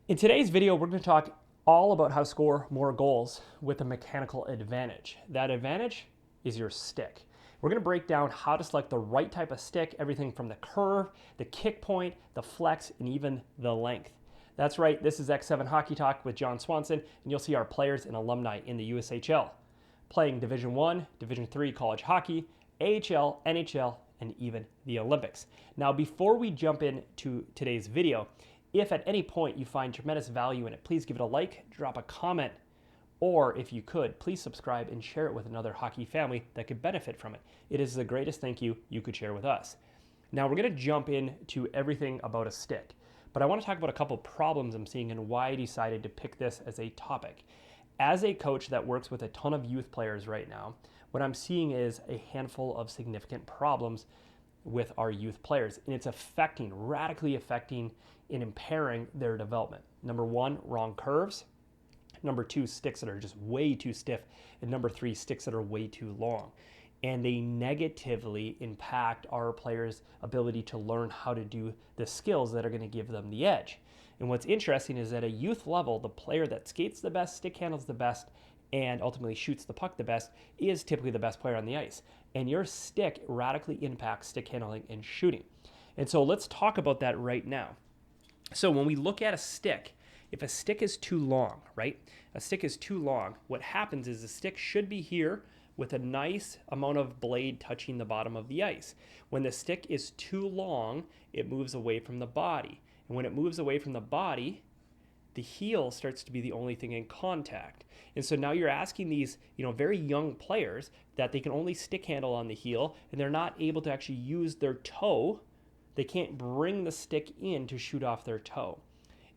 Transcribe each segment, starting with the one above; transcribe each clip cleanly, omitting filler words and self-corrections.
In today's video, we're going to talk all about how to score more goals with a mechanical advantage. That advantage is your stick. We're going to break down how to select the right type of stick, everything from the curve, the kick point, the flex, and even the length. That's right, this is X7 Hockey Talk with John Swanson, and you'll see our players and alumni in the USHL, playing Division I, Division III college hockey, AHL, NHL, and even the Olympics. Now, before we jump into today's video, if at any point you find tremendous value in it, please give it a like, drop a comment, or if you could, please subscribe and share it with another hockey family that could benefit from it. It is the greatest thank you you could share with us. Now, we're going to jump into everything about a stick, but I want to talk about a couple problems I'm seeing and why I decided to pick this as a topic. As a coach that works with a ton of youth players right now, what I'm seeing is a handful of significant problems with our youth players, and it's radically affecting and impairing their development. Number one, wrong curves. Number two, sticks that are just way too stiff. And number three, sticks that are way too long. And they negatively impact our players' ability to learn how to do the skills that are going to give them the edge. And what's interesting is at a youth level, the player that skates the best, stick handles the best, and ultimately shoots the puck the best is typically the best player on the ice. And your stick radically impacts stick handling and shooting. And so let's talk about that right now. So when we look at a stick, if a stick is too long, right? A stick is too long, what happens is the stick should be here with a nice amount of blade touching the bottom of the ice. When the stick is too long, it moves away from the body. And when it moves away from the body, the heel starts to be the only thing in contact. And so now you're asking these, very young players that they can only stick handle on the heel, and they're not able to actually use their toe. They can't bring the stick in to shoot off their toe.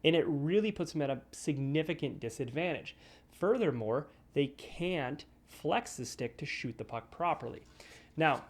And it really puts them at a significant disadvantage. Furthermore, they can't flex the stick to shoot the puck properly. Now,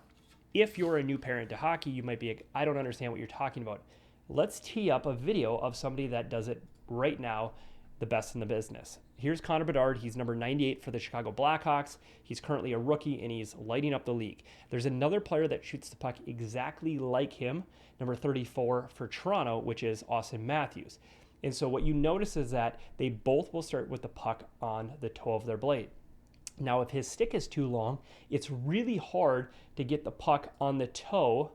if you're a new parent to hockey, you might be like, I don't understand what you're talking about. Let's tee up a video of somebody that does it right now, the best in the business. Here's Connor Bedard. He's number 98 for the Chicago Blackhawks. He's currently a rookie, and he's lighting up the league. There's another player that shoots the puck exactly like him, number 34 for Toronto, which is Auston Matthews. And so what you notice is that they both will start with the puck on the toe of their blade. Now, if his stick is too long, it's really hard to get the puck on the toe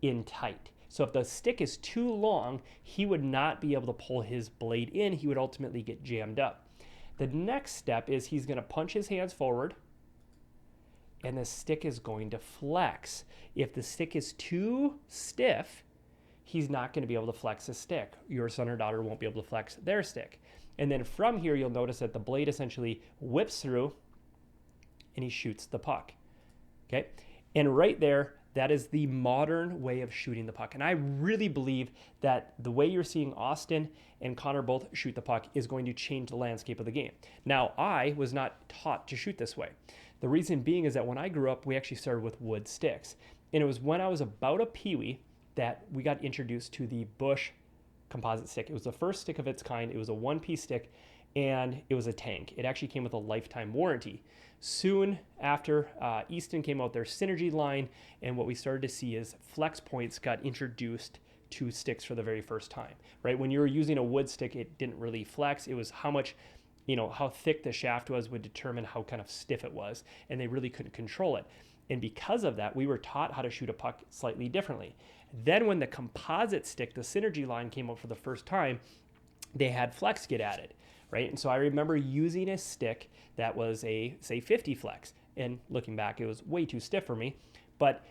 in tight. So if the stick is too long, he would not be able to pull his blade in. He would ultimately get jammed up. The next step is he's going to punch his hands forward, and the stick is going to flex. If the stick is too stiff, he's not going to be able to flex his stick. Your son or daughter won't be able to flex their stick. And then from here, you'll notice that the blade essentially whips through, and he shoots the puck. Okay? And right there, that is the modern way of shooting the puck. And I really believe that the way you're seeing Auston and Connor both shoot the puck is going to change the landscape of the game. Now, I was not taught to shoot this way. The reason being is that when I grew up, we actually started with wood sticks. And it was when I was about a peewee that we got introduced to the Bush composite stick. It was the first stick of its kind. It was a one-piece stick, and it was a tank. It actually came with a lifetime warranty. Soon after, Auston came out their Synergy line, and what we started to see is flex points got introduced to sticks for the very first time, right? When you were using a wood stick, it didn't really flex. It was how much, how thick the shaft was would determine how kind of stiff it was, and they really couldn't control it. And because of that, we were taught how to shoot a puck slightly differently. Then when the composite stick, the Synergy line, came out for the first time, they had flex get added. Right? And so I remember using a stick that was a, say, 50 flex. And looking back, it was way too stiff for me. But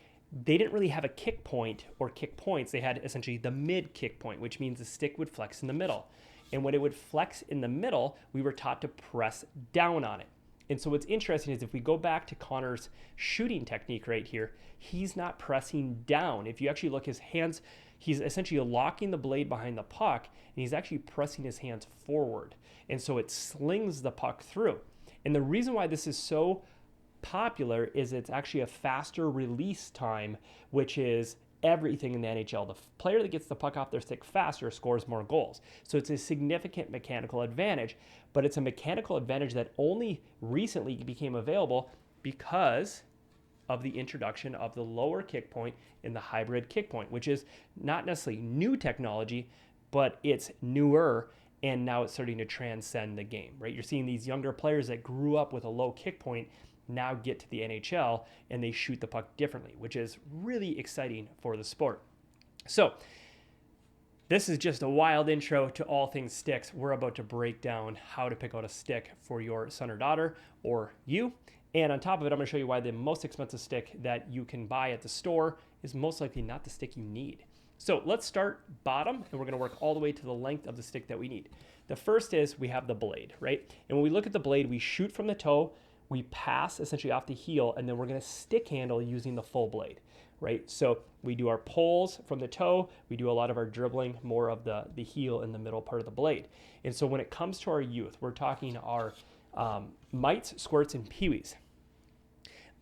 they didn't really have a kick point or kick points. They had essentially the mid kick point, which means the stick would flex in the middle. And when it would flex in the middle, we were taught to press down on it. And so what's interesting is if we go back to Connor's shooting technique right here, he's not pressing down. If you actually look, his hands, he's essentially locking the blade behind the puck, and he's actually pressing his hands forward. And so it slings the puck through. And the reason why this is so popular is it's actually a faster release time, which is everything in the NHL. The player that gets the puck off their stick faster scores more goals. So it's a significant mechanical advantage, but it's a mechanical advantage that only recently became available because of the introduction of the lower kick point and the hybrid kick point, which is not necessarily new technology, but it's newer and now it's starting to transcend the game, right? You're seeing these younger players that grew up with a low kick point now get to the NHL and they shoot the puck differently, which is really exciting for the sport. So this is just a wild intro to all things sticks. We're about to break down how to pick out a stick for your son or daughter or you. And on top of it, I'm going to show you why the most expensive stick that you can buy at the store is most likely not the stick you need. So let's start bottom, and we're going to work all the way to the length of the stick that we need. The first is we have the blade, right? And when we look at the blade, we shoot from the toe, we pass essentially off the heel, and then we're going to stick handle using the full blade, right? So we do our pulls from the toe, we do a lot of our dribbling, more of the heel in the middle part of the blade. And so when it comes to our youth, we're talking our mites, squirts, and peewees.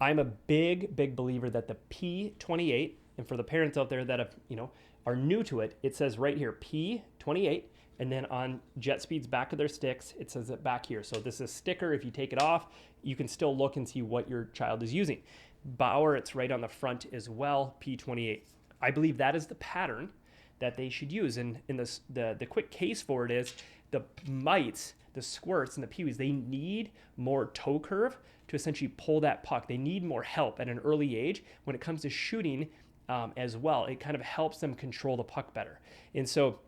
I'm a big believer that the P28, and for the parents out there that have, are new to it, it says right here, P28, and then on Jet Speed's back of their sticks, it says it back here. So this is a sticker. If you take it off, you can still look and see what your child is using. Bauer, it's right on the front as well, P28. I believe that is the pattern that they should use. And in this, the quick case for it is the mites, the squirts, and the peewees, they need more toe curve to essentially pull that puck. They need more help at an early age when it comes to shooting as well. It kind of helps them control the puck better. And so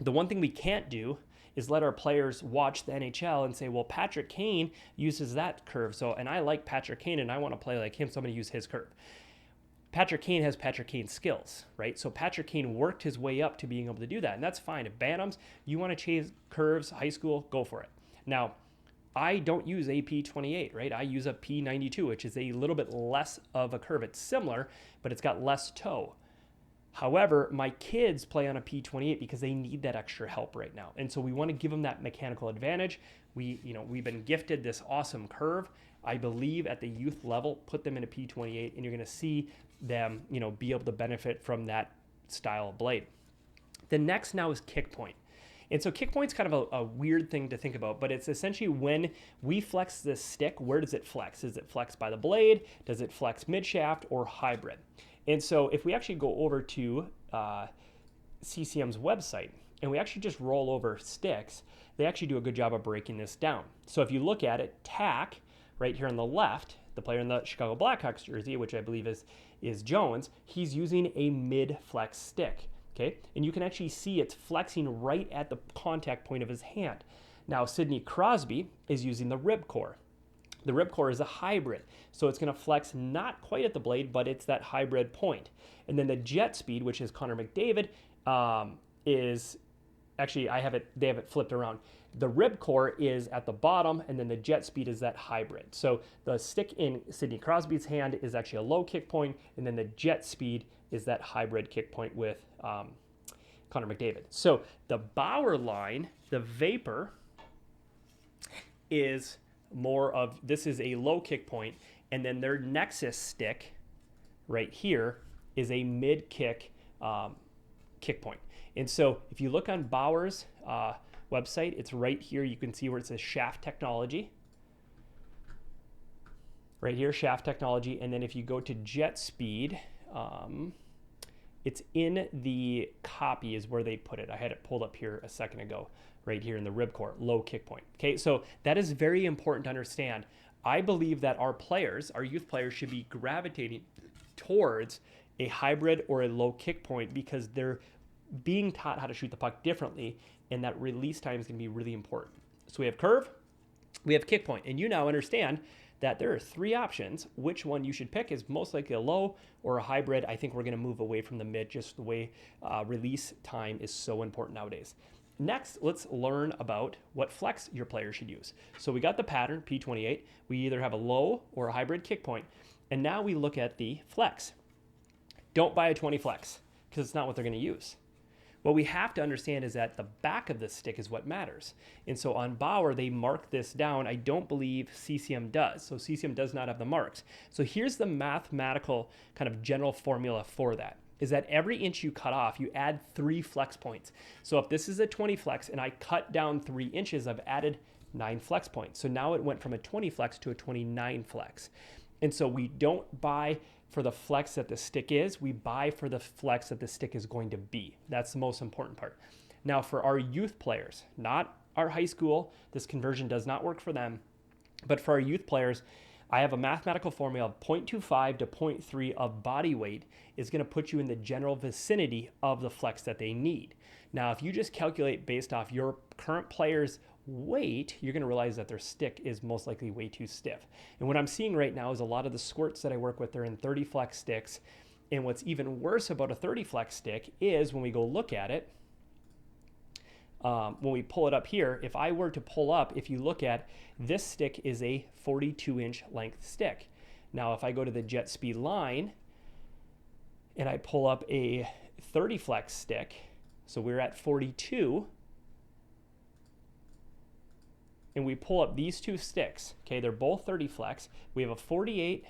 the one thing we can't do is let our players watch the NHL and say, well, Patrick Kane uses that curve. So, and I like Patrick Kane and I want to play like him, so I'm going to use his curve. Patrick Kane has Patrick Kane skills, right? So Patrick Kane worked his way up to being able to do that. And that's fine. If Bantams, you want to chase curves, high school, go for it. Now, I don't use a P28, right? I use a P92, which is a little bit less of a curve. It's similar, but it's got less toe. However, my kids play on a P28 because they need that extra help right now. And so we want to give them that mechanical advantage. We've been gifted this awesome curve. I believe at the youth level, put them in a P28 and you're going to see them, be able to benefit from that style of blade. The next now is kick point. And so kick point's kind of a weird thing to think about, but it's essentially when we flex this stick, where does it flex? Is it flexed by the blade? Does it flex mid-shaft or hybrid? And so if we actually go over to CCM's website and we actually just roll over sticks, they actually do a good job of breaking this down. So if you look at it, Tack, right here on the left, the player in the Chicago Blackhawks jersey, which I believe is Jones, he's using a mid-flex stick. Okay, and you can actually see it's flexing right at the contact point of his hand. Now, Sidney Crosby is using the rib core. The rib core is a hybrid, so it's going to flex not quite at the blade, but it's that hybrid point. And then the jet speed, which is Connor McDavid, is actually they have it flipped around. The rib core is at the bottom, and then the jet speed is that hybrid. So the stick in Sidney Crosby's hand is actually a low kick point, and then the jet speed is that hybrid kick point with Connor McDavid. So the Bauer line, the Vapor, is more of, this is a low kick point, and then their Nexus stick right here is a mid kick kick point. And so if you look on Bauer's website, it's right here. You can see where it says shaft technology. Right here, shaft technology. And then if you go to jet speed, it's in the copy is where they put it. I had it pulled up here a second ago, right here in the rib core, low kick point. Okay, so that is very important to understand. I believe that our players, our youth players, should be gravitating towards a hybrid or a low kick point because they're being taught how to shoot the puck differently, and that release time is going to be really important. So we have curve, we have kick point, and you now understand that there are three options. Which one you should pick is most likely a low or a hybrid. I think we're going to move away from the mid, just the way release time is so important nowadays. Next, let's learn about what flex your player should use. So we got the pattern, P28. We either have a low or a hybrid kick point, and now we look at the flex. Don't buy a 20 flex because it's not what they're going to use. What we have to understand is that the back of the stick is what matters. And so on Bauer, they mark this down. I don't believe CCM does. So CCM does not have the marks. So here's the mathematical kind of general formula for that, is that every inch you cut off, you add 3 flex points. So if this is a 20 flex and I cut down 3 inches, I've added 9 flex points. So now it went from a 20 flex to a 29 flex. And so we don't buy for the flex that the stick is, we buy for the flex that the stick is going to be. That's the most important part. Now for our youth players, not our high school, this conversion does not work for them, but for our youth players, I have a mathematical formula of 0.25 to 0.3 of body weight is going to put you in the general vicinity of the flex that they need. Now, if you just calculate based off your current player's weight, you're going to realize that their stick is most likely way too stiff. And what I'm seeing right now is a lot of the squirts that I work with, they're in 30 flex sticks. And what's even worse about a 30 flex stick is when we go look at it, when we pull it up here, if I were to pull up, if you look at this stick is a 42-inch length stick. Now, if I go to the jet speed line and I pull up a 30 flex stick, so we're at 42, and we pull up these two sticks, okay, they're both 30 flex. We have a 48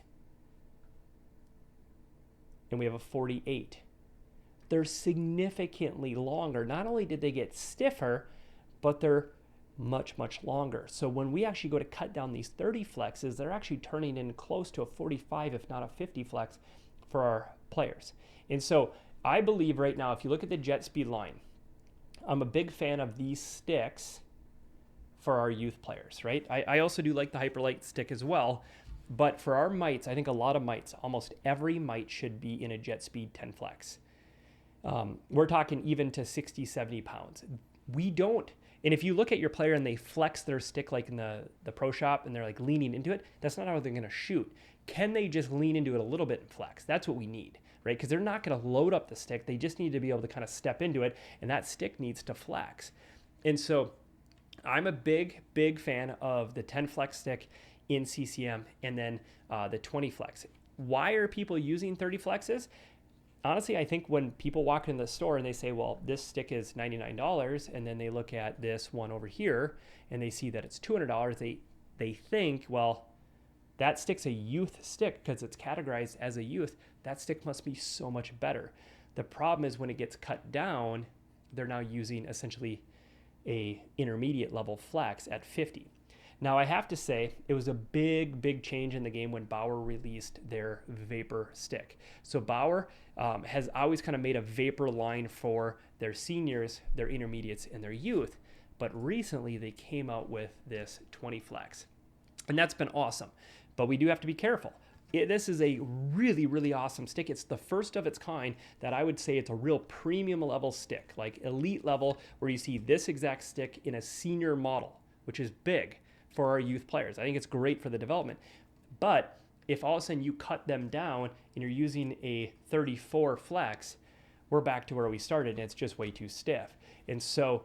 and we have a 48. They're significantly longer. Not only did they get stiffer, but they're much, much longer. So when we actually go to cut down these 30 flexes, they're actually turning in close to a 45, if not a 50 flex for our players. And so I believe right now, if you look at the jet speed line, I'm a big fan of these sticks for our youth players, right? I also do like the Hyperlight stick as well, but for our mites, I think a lot of mites, almost every mite should be in a jet speed 10 flex. We're talking even to 60, 70 pounds. We don't, and if you look at your player and they flex their stick like in the pro shop and they're like leaning into it, that's not how they're gonna shoot. Can they just lean into it a little bit and flex? That's what we need, right? Because they're not gonna load up the stick. They just need to be able to kind of step into it, and that stick needs to flex. And so I'm a big, big fan of the 10 flex stick in CCM and then the 20 flex. Why are people using 30 flexes? Honestly, I think when people walk in the store and they say, well, this stick is $99, and then they look at this one over here and they see that it's $200, they think, well, that stick's a youth stick because it's categorized as a youth. That stick must be so much better. The problem is when it gets cut down, they're now using essentially a intermediate level flex at 50. Now, I have to say, it was a big, big change in the game when Bauer released their Vapor stick. So Bauer has always kind of made a Vapor line for their seniors, their intermediates, and their youth. But recently, they came out with this 20 flex. And that's been awesome. But we do have to be careful. This is a really, really awesome stick. It's the first of its kind that I would say it's a real premium level stick, like elite level, where you see this exact stick in a senior model, which is big for our youth players. I think it's great for the development. But if all of a sudden you cut them down and you're using a 34 flex, we're back to where we started and it's just way too stiff. And so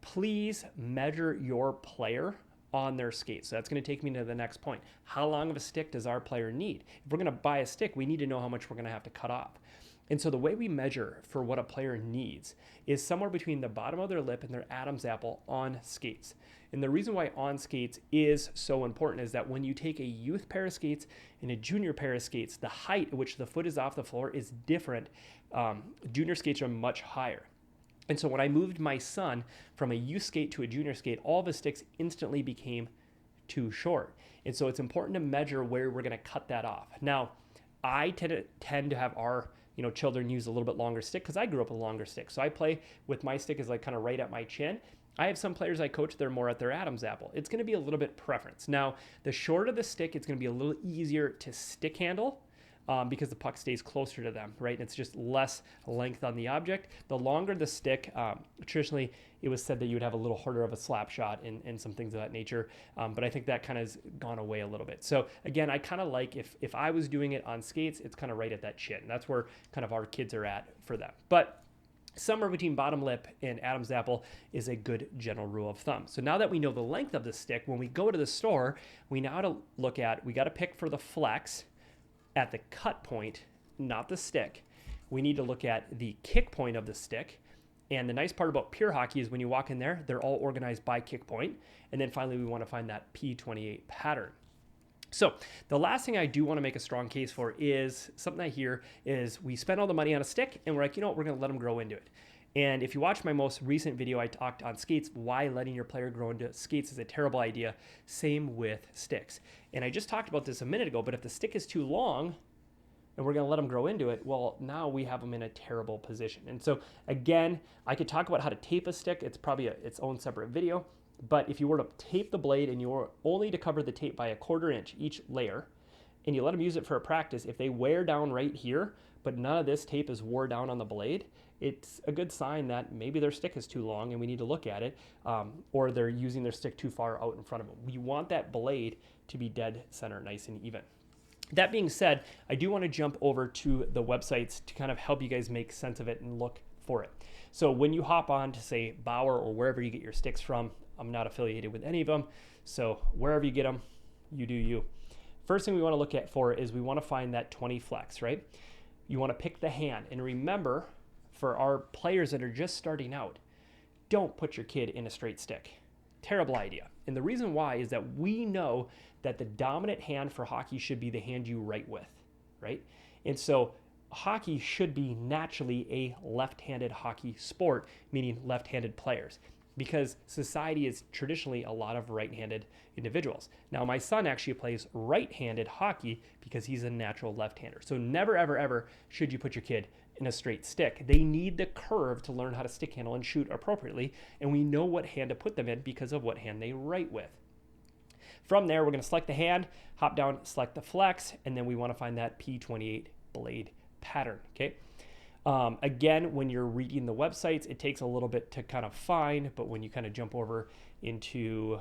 please measure your player on their skates. So that's going to take me to the next point. How long of a stick does our player need? If we're going to buy a stick, we need to know how much we're going to have to cut off. And so the way we measure for what a player needs is somewhere between the bottom of their lip and their Adam's apple on skates. And the reason why on skates is so important is that when you take a youth pair of skates and a junior pair of skates, the height at which the foot is off the floor is different. Junior skates are much higher. And so when I moved my son from a youth skate to a junior skate, all of his sticks instantly became too short. And so it's important to measure where we're going to cut that off. Now, I tend to have our children use a little bit longer stick because I grew up with a longer stick. So I play with my stick is like kind of right at my chin. I have some players I coach, they're more at their Adam's apple. It's going to be a little bit preference. Now, the shorter the stick, it's going to be a little easier to stick handle because the puck stays closer to them, right? And it's just less length on the object. The longer the stick, traditionally, it was said that you would have a little harder of a slap shot and some things of that nature. But I think that kind of has gone away a little bit. So again, I kind of like if I was doing it on skates, it's kind of right at that chin. That's where kind of our kids are at for them. But somewhere between bottom lip and Adam's apple is a good general rule of thumb. So now that we know the length of the stick, when we go to the store, we now got to pick for the flex at the cut point, not the stick. We need to look at the kick point of the stick. And the nice part about pure hockey is when you walk in there, they're all organized by kick point. And then finally, we want to find that P28 pattern. So the last thing I do want to make a strong case for is something I hear is we spend all the money on a stick and we're like, we're going to let them grow into it. And if you watch my most recent video, I talked on skates, why letting your player grow into skates is a terrible idea. Same with sticks. And I just talked about this a minute ago, but if the stick is too long, and we're going to let them grow into it, well, now we have them in a terrible position. And so again, I could talk about how to tape a stick. It's probably its own separate video. But if you were to tape the blade and you were only to cover the tape by a 1/4 inch each layer, and you let them use it for a practice, if they wear down right here, but none of this tape is wore down on the blade, it's a good sign that maybe their stick is too long and we need to look at it, or they're using their stick too far out in front of them. We want that blade to be dead center, nice and even. That being said, I do want to jump over to the websites to kind of help you guys make sense of it and look for it. So when you hop on to, say, Bauer or wherever you get your sticks from, I'm not affiliated with any of them, so wherever you get them, you do you. First thing we want to look at for is we want to find that 20 flex, right? You want to pick the hand. And remember, for our players that are just starting out, don't put your kid in a straight stick. Terrible idea. And the reason why is that we know that the dominant hand for hockey should be the hand you write with, right? And so hockey should be naturally a left-handed hockey sport, meaning left-handed players, because society is traditionally a lot of right-handed individuals. Now, my son actually plays right-handed hockey because he's a natural left-hander. So never, ever, ever should you put your kid in a straight stick. They need the curve to learn how to stick handle and shoot appropriately, and we know what hand to put them in because of what hand they write with. From there, we're going to select the hand, hop down, select the flex, and then we want to find that P28 blade pattern, okay? Again, when you're reading the websites, it takes a little bit to kind of find, but when you kind of jump over into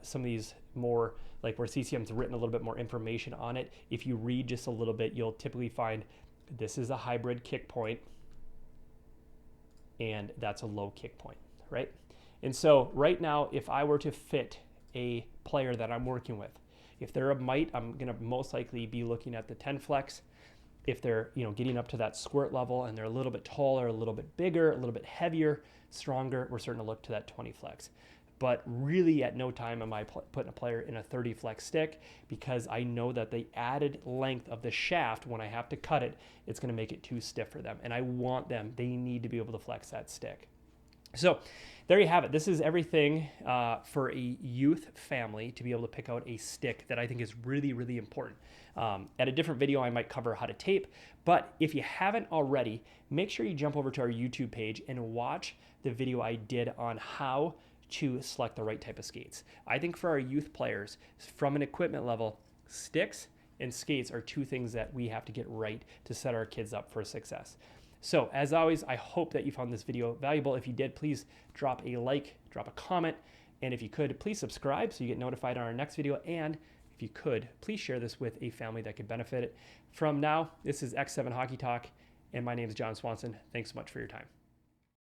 some of these more, like where CCM's written a little bit more information on it, if you read just a little bit, you'll typically find this is a hybrid kick point, and that's a low kick point, right? And so right now, if I were to fit a player that I'm working with, if they're a mite, I'm going to most likely be looking at the 10 flex. If they're, getting up to that squirt level and they're a little bit taller, a little bit bigger, a little bit heavier, stronger, we're starting to look to that 20 flex. But really at no time am I putting a player in a 30 flex stick, because I know that the added length of the shaft, when I have to cut it, it's going to make it too stiff for them. And I want them, they need to be able to flex that stick. So there you have it. This is everything for a youth family to be able to pick out a stick that I think is really, really important. At a different video, I might cover how to tape, but if you haven't already, make sure you jump over to our YouTube page and watch the video I did on how to select the right type of skates. I think for our youth players, from an equipment level, sticks and skates are two things that we have to get right to set our kids up for success. So as always, I hope that you found this video valuable. If you did, please drop a like, drop a comment, and if you could, please subscribe so you get notified on our next video. And if you could, please share this with a family that could benefit it. From now, this is X7 Hockey Talk, and my name is John Swanson. Thanks so much for your time.